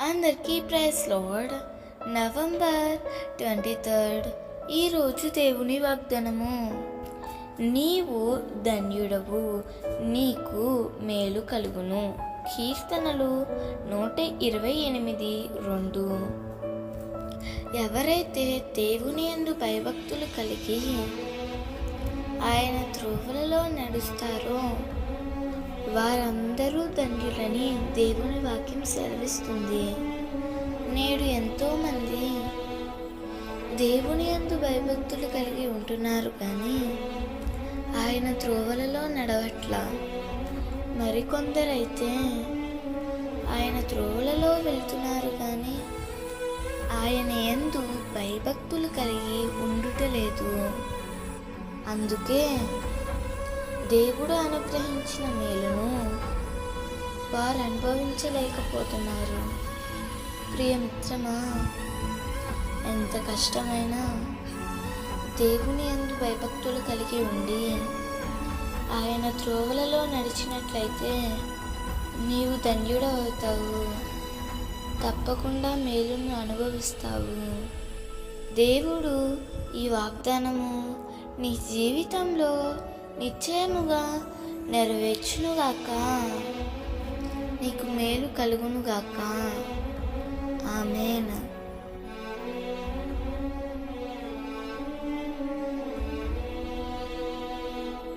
అందరికీ praise lord. November 23 ఈరోజు దేవుని వాగ్దానము. నీవు ధన్యుడవు, నీకు మేలు కలుగును. కీర్తనలు 128:2. ఎవరైతే దేవుని యందు భయభక్తులు కలిగి ఆయన త్రోవలలో నడుస్తారో వారందరూ ధన్యులని దేవుని వాక్యం సెలవిస్తుంది. నేడు ఎంతోమంది దేవుని యందు భయభక్తులు కలిగి ఉంటున్నారు, కానీ ఆయన త్రోవలలో నడవట్లా. మరికొందరైతే ఆయన త్రోవలలో వెళ్తున్నారు, కానీ ఆయన యందు భయభక్తులు కలిగి ఉండుటలేదు. అందుకే దేవుడు అనుగ్రహించిన మేలును వారు అనుభవించలేకపోతున్నారు. ప్రియమిత్రమా, ఎంత కష్టమైనా దేవుని యందు భయభక్తులు కలిగి ఉండి ఆయన త్రోవలలో నడిచినట్లయితే నీవు ధన్యుడవుతావు. తప్పకుండా మేలును అనుభవిస్తావు. దేవుడు ఈ వాగ్దానము నీ జీవితంలో నిశ్చయముగా నెరవేర్చునుగాక. నీకు మేలు కలుగునుగాక. ఆమేన్.